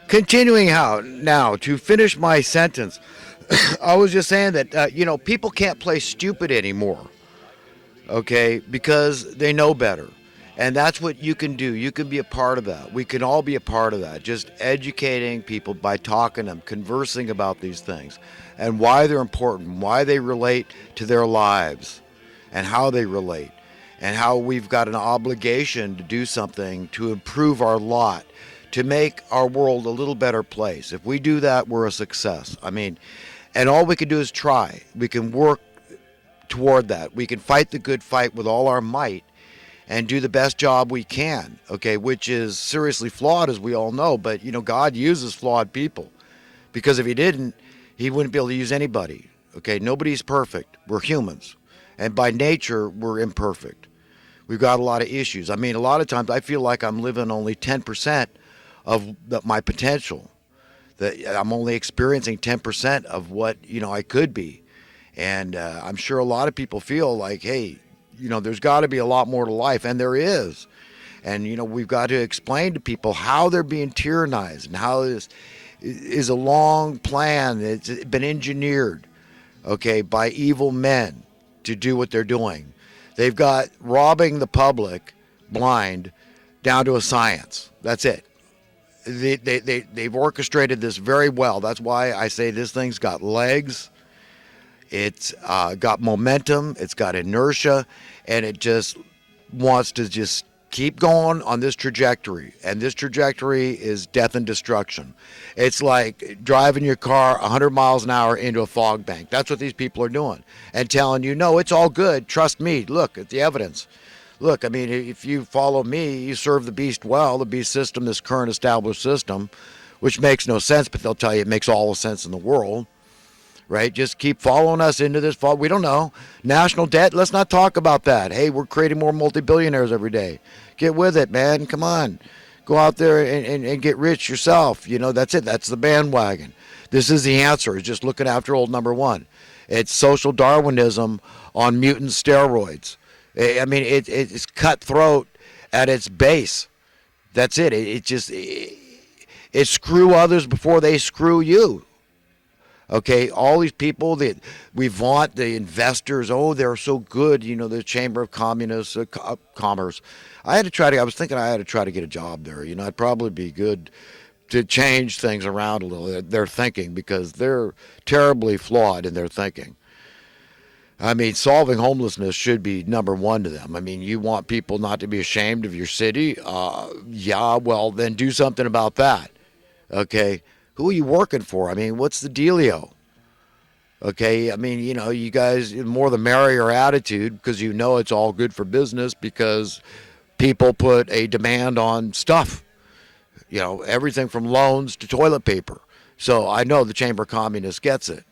Continuing how now to finish my sentence, I was just saying that people can't play stupid anymore. Okay, because they know better. And that's what you can do. You can be a part of that. We can all be a part of that. Just educating people by talking to them, conversing about these things and why they're important, why they relate to their lives and how they relate, and how we've got an obligation to do something to improve our lot, to make our world a little better place. If we do that, we're a success. I mean, and all we can do is try. We can work toward that. We can fight the good fight with all our might and do the best job we can, okay, which is seriously flawed, as we all know. But, God uses flawed people, because if he didn't, he wouldn't be able to use anybody, okay? Nobody's perfect. We're humans. And by nature, we're imperfect. We've got a lot of issues. I mean, a lot of times I feel like I'm living only 10% of my potential, that I'm only experiencing 10% of what, I could be. And I'm sure a lot of people feel like, hey, there's got to be a lot more to life, and there is. And, we've got to explain to people how they're being tyrannized and how this is a long plan. It's been engineered, okay, by evil men to do what they're doing. They've got robbing the public blind down to a science. That's it. They've orchestrated this very well. That's why I say this thing's got legs. It's got momentum, it's got inertia, and it just wants to just keep going on this trajectory. And this trajectory is death and destruction. It's like driving your car 100 miles an hour into a fog bank. That's what these people are doing, and telling you, no, it's all good. Trust me. Look at the evidence. Look, I mean, if you follow me, you serve the beast well, the beast system, this current established system, which makes no sense, but they'll tell you it makes all the sense in the world. Right? Just keep following us into this fall. We don't know. National debt, let's not talk about that. Hey, we're creating more multi-billionaires every day. Get with it, man. Come on. Go out there and get rich yourself. That's it. That's the bandwagon. This is the answer. It's just looking after old number one. It's social Darwinism on mutant steroids. I mean, it's cutthroat at its base. That's it. It screw others before they screw you. Okay, all these people that we vaunt, the investors, they're so good, the Chamber of Commerce. I was thinking I had to try to get a job there. I'd probably be good to change things around a little, their thinking, because they're terribly flawed in their thinking. I mean, solving homelessness should be number one to them. I mean, you want people not to be ashamed of your city? Yeah, well, then do something about that, okay? Who are you working for? I mean, what's the dealio? Okay, I mean, you guys, more the merrier attitude, because it's all good for business, because people put a demand on stuff. Everything from loans to toilet paper. So I know the Chamber of Communists gets it.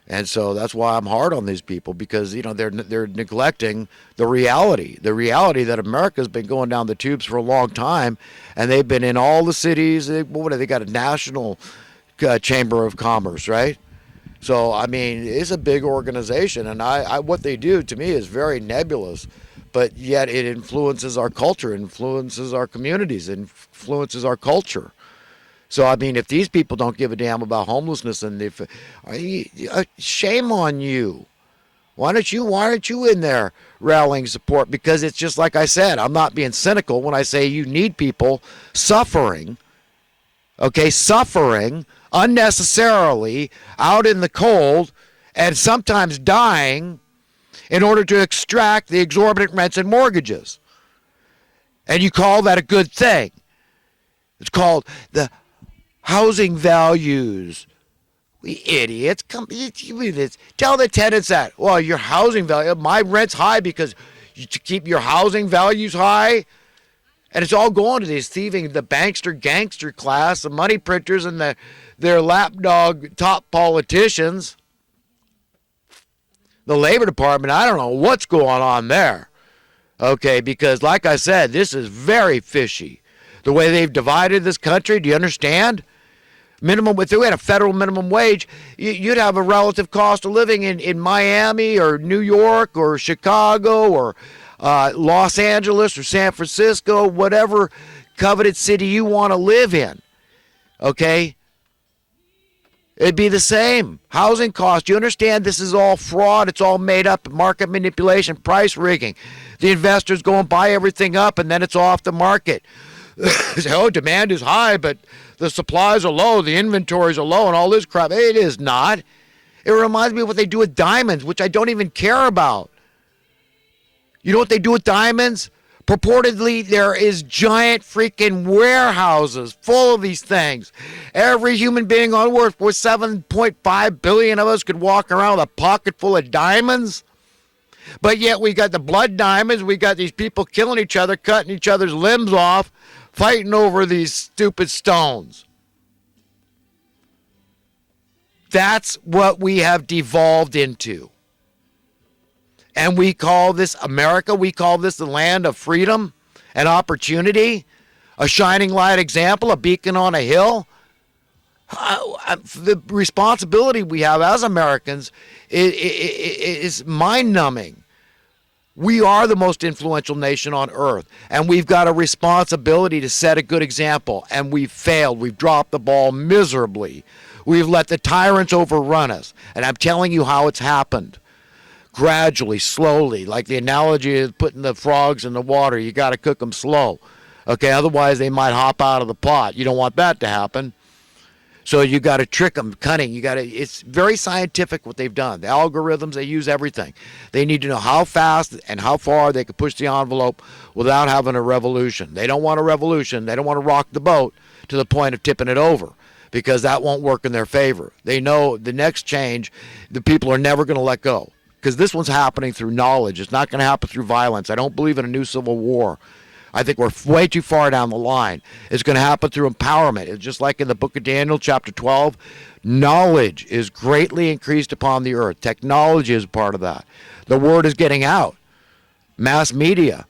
And so that's why I'm hard on these people, because they're neglecting the reality that America's been going down the tubes for a long time, and they've been in all the cities. They got a national Chamber of Commerce, right? So I mean, it's a big organization, and I what they do to me is very nebulous, but yet it influences our culture, influences our communities, influences our culture. So, I mean, if these people don't give a damn about homelessness, and shame on you. Why aren't you in there rallying support? Because it's just like I said, I'm not being cynical when I say you need people suffering, okay, suffering unnecessarily out in the cold and sometimes dying in order to extract the exorbitant rents and mortgages. And you call that a good thing. It's called the housing values. We idiots. Tell the tenants that. Well, your housing value, my rent's high because you keep your housing values high. And it's all going to these thieving, the bankster gangster class, the money printers, and their lapdog top politicians. The Labor Department, I don't know what's going on there. Okay, because like I said, this is very fishy. The way they've divided this country, do you understand? If we had a federal minimum wage, you'd have a relative cost of living in Miami or New York or Chicago or Los Angeles or San Francisco, whatever coveted city you want to live in. Okay? It'd be the same. Housing costs. You understand this is all fraud. It's all made up. Market manipulation, price rigging. The investors go and buy everything up, and then it's off the market. Oh, demand is high, but the supplies are low. The inventories are low and all this crap. It is not. It reminds me of what they do with diamonds, which I don't even care about. You know what they do with diamonds? Purportedly, there is giant freaking warehouses full of these things. Every human being on Earth, with 7.5 billion of us, could walk around with a pocket full of diamonds. But yet we got the blood diamonds. We got these people killing each other, cutting each other's limbs off, fighting over these stupid stones. That's what we have devolved into. And we call this America. We call this the land of freedom and opportunity, a shining light example, a beacon on a hill. The responsibility we have as Americans is mind-numbing. We are the most influential nation on earth, and we've got a responsibility to set a good example, and we've failed. We've dropped the ball miserably. We've let the tyrants overrun us, and I'm telling you how it's happened. Gradually, slowly, like the analogy is putting the frogs in the water. You got to cook them slow, okay? Otherwise, they might hop out of the pot. You don't want that to happen. So you got to trick them, cunning. It's very scientific what they've done. The algorithms, they use everything. They need to know how fast and how far they can push the envelope without having a revolution. They don't want a revolution. They don't want to rock the boat to the point of tipping it over, because that won't work in their favor. They know the next change, the people are never going to let go. Because this one's happening through knowledge. It's not going to happen through violence. I don't believe in a new civil war. I think we're way too far down the line. It's going to happen through empowerment. It's just like in the book of Daniel, chapter 12. Knowledge is greatly increased upon the earth. Technology is part of that. The word is getting out. Mass media.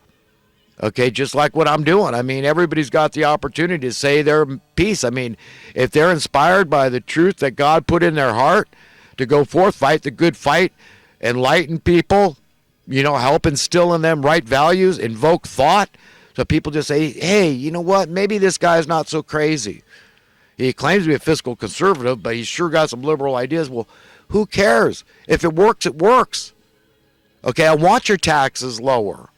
Okay, just like what I'm doing. I mean, everybody's got the opportunity to say their piece. I mean, if they're inspired by the truth that God put in their heart to go forth, fight the good fight, enlighten people, help instill in them right values, invoke thought. So people just say, hey, you know what? Maybe this guy's not so crazy. He claims to be a fiscal conservative, but he's sure got some liberal ideas. Well, who cares? If it works, it works. Okay, I want your taxes lower.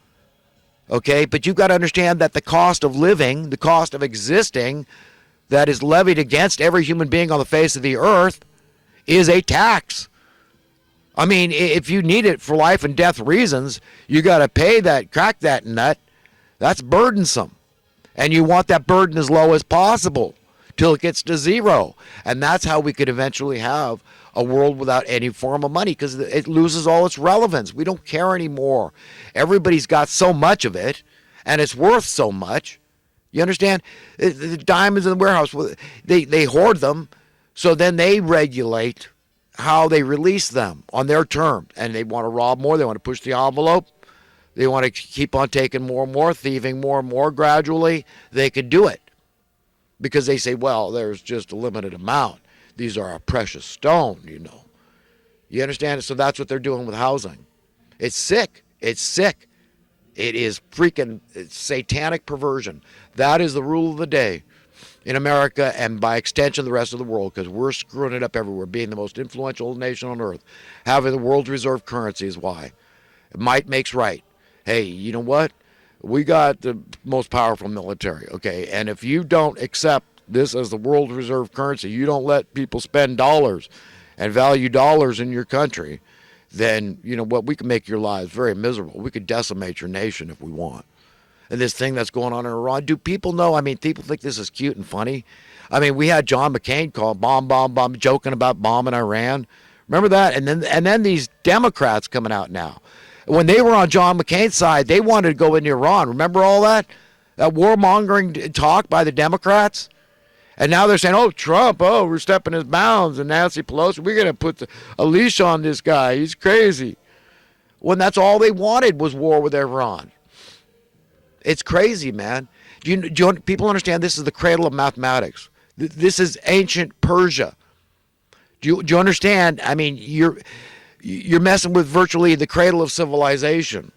Okay, but you've got to understand that the cost of living, the cost of existing, that is levied against every human being on the face of the earth is a tax. I mean, if you need it for life and death reasons, you got to pay that, crack that nut. That's burdensome. And you want that burden as low as possible till it gets to zero. And that's how we could eventually have a world without any form of money, because it loses all its relevance. We don't care anymore. Everybody's got so much of it, and it's worth so much. You understand? The diamonds in the warehouse, they hoard them, so then they regulate how they release them on their terms. And they want to rob more. They want to push the envelope. They want to keep on taking more and more, thieving more and more gradually. They could do it because they say, well, there's just a limited amount. These are a precious stone, You understand? So that's what they're doing with housing. It's sick. It's sick. It is freaking satanic perversion. That is the rule of the day in America, and by extension the rest of the world, because we're screwing it up everywhere. Being the most influential nation on earth, having the world's reserve currency is why. Might makes right. Hey, you know what? We got the most powerful military, okay? And if you don't accept this as the world reserve currency, you don't let people spend dollars and value dollars in your country, then you know what? We can make your lives very miserable. We could decimate your nation if we want. And this thing that's going on in Iran, do people know? I mean, people think this is cute and funny. I mean, we had John McCain call bomb, joking about bombing Iran. Remember that? And then these Democrats coming out now. When they were on John McCain's side, they wanted to go into Iran. Remember all that? That warmongering talk by the Democrats? And now they're saying, oh, Trump, we're stepping his bounds. And Nancy Pelosi, we're going to put a leash on this guy. He's crazy. When that's all they wanted was war with Iran. It's crazy, man. People understand this is the cradle of mathematics. This is ancient Persia. Do you understand? I mean, you're messing with virtually the cradle of civilization.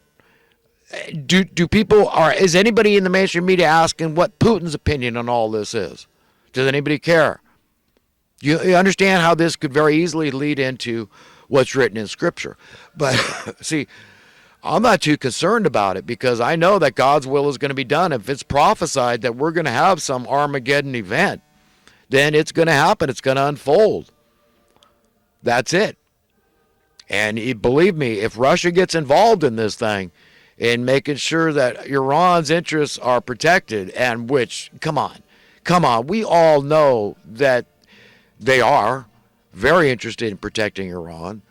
Do people is anybody in the mainstream media asking what Putin's opinion on all this is? Does anybody care? You understand how this could very easily lead into what's written in Scripture. But see, I'm not too concerned about it because I know that God's will is going to be done. If it's prophesied that we're going to have some Armageddon event, then it's going to happen. It's going to unfold. That's it. And believe me, if Russia gets involved in this thing, in making sure that Iran's interests are protected, and which, come on, we all know that they are very interested in protecting Iran.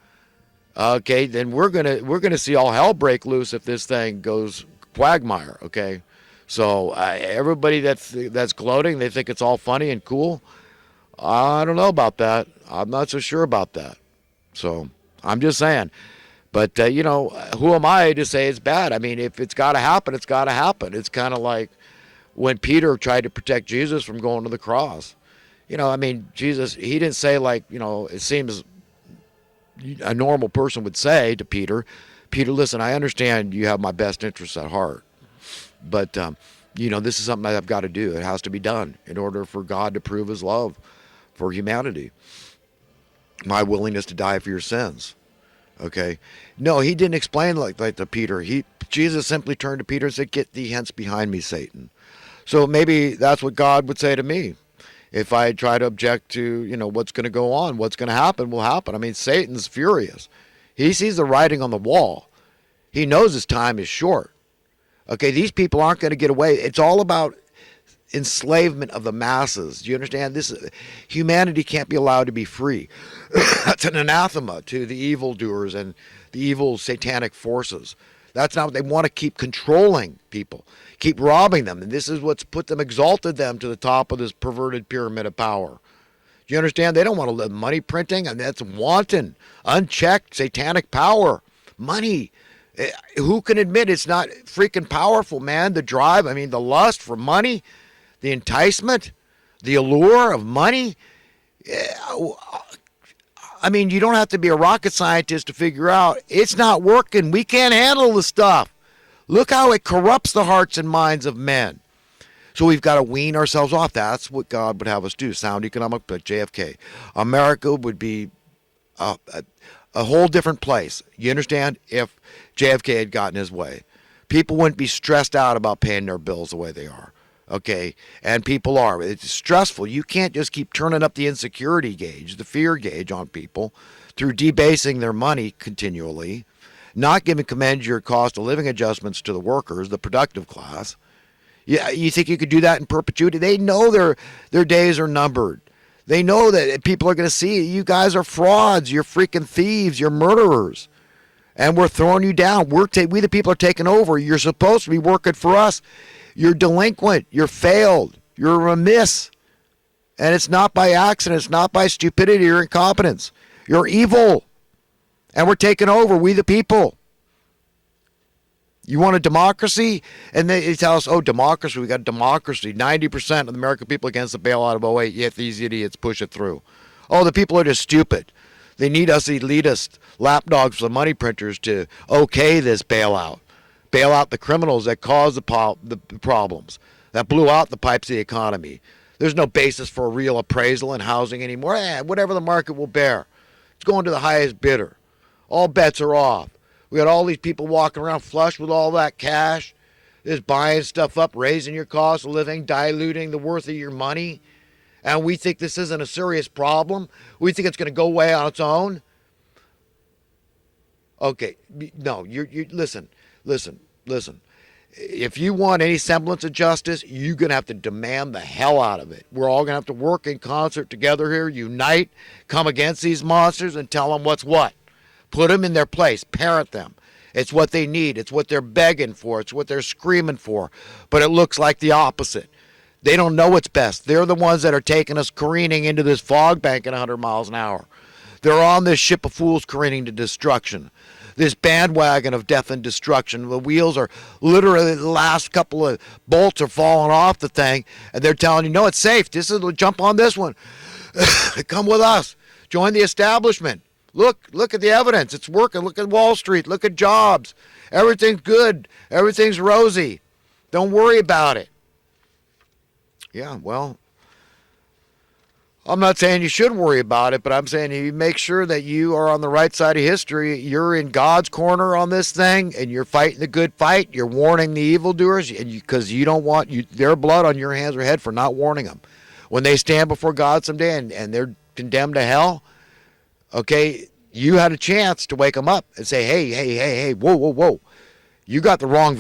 Okay, then we're gonna see all hell break loose if this thing goes quagmire. Okay, so everybody that's gloating, they think it's all funny and cool. I don't know about that. I'm not so sure about that. So I'm just saying. But, who am I to say it's bad? I mean, if it's got to happen, it's got to happen. It's kind of like when Peter tried to protect Jesus from going to the cross. Jesus, he didn't say it seems a normal person would say to Peter, listen, I understand you have my best interests at heart. But, this is something that I've got to do. It has to be done in order for God to prove his love for humanity. My willingness to die for your sins. Okay. No, he didn't explain like to Peter. Jesus simply turned to Peter and said, "Get thee hence behind me, Satan." So maybe that's what God would say to me. If I try to object to, what's going to go on, what's going to happen will happen. I mean, Satan's furious. He sees the writing on the wall. He knows his time is short. Okay, these people aren't going to get away. It's all about enslavement of the masses. Do you understand? Humanity can't be allowed to be free. That's an anathema to the evildoers and the evil satanic forces. That's not what they want. To keep controlling people, keep robbing them, and this is what's exalted them to the top of this perverted pyramid of power. Do you understand? They don't want to live money printing, and that's wanton, unchecked satanic power. Money. Who can admit it's not freaking powerful, man? The drive, the lust for money, the enticement, the allure of money. You don't have to be a rocket scientist to figure out it's not working. We can't handle the stuff. Look how it corrupts the hearts and minds of men. So we've got to wean ourselves off. That's what God would have us do. Sound economic, but JFK. America would be a whole different place. You understand? If JFK had gotten his way. People wouldn't be stressed out about paying their bills the way they are. Okay, and people are. It's stressful. You can't just keep turning up the insecurity gauge, the fear gauge on people through debasing their money continually, not giving commensurate cost of living adjustments to the workers, the productive class. Yeah, you think you could do that in perpetuity? They know their days are numbered. They know that people are going to see you guys are frauds. You're freaking thieves. You're murderers. And we're throwing you down. We the people are taking over. You're supposed to be working for us. You're delinquent. You're failed. You're remiss. And it's not by accident. It's not by stupidity or incompetence. You're evil. And we're taking over. We the people. You want a democracy? And they tell us, democracy. We got democracy. 90% of the American people against the bailout of 2008. Yet these idiots push it through. The people are just stupid. They need us elitist lapdogs for the money printers to okay this bailout. Bail out the criminals that caused the problems, that blew out the pipes of the economy. There's no basis for a real appraisal in housing anymore. Whatever the market will bear. It's going to the highest bidder. All bets are off. We got all these people walking around flush with all that cash, just buying stuff up, raising your cost of living, diluting the worth of your money. And we think this isn't a serious problem. We think it's going to go away on its own. Okay, no, you listen. If you want any semblance of justice, you're going to have to demand the hell out of it. We're all going to have to work in concert together here, unite, come against these monsters and tell them what's what. Put them in their place, parent them. It's what they need. It's what they're begging for. It's what they're screaming for. But it looks like the opposite. They don't know what's best. They're the ones that are taking us careening into this fog bank at 100 miles an hour. They're on this ship of fools careening to destruction. This bandwagon of death and destruction. The wheels are literally, the last couple of bolts are falling off the thing, and they're telling you, no, it's safe. Jump on this one. Come with us. Join the establishment. Look at the evidence. It's working. Look at Wall Street. Look at jobs. Everything's good. Everything's rosy. Don't worry about it. Yeah, well, I'm not saying you should worry about it, but I'm saying you make sure that you are on the right side of history. You're in God's corner on this thing, and you're fighting the good fight. You're warning the evildoers, and because you don't want their blood on your hands or head for not warning them. When they stand before God someday and they're condemned to hell, okay, you had a chance to wake them up and say, hey, whoa. You got the wrong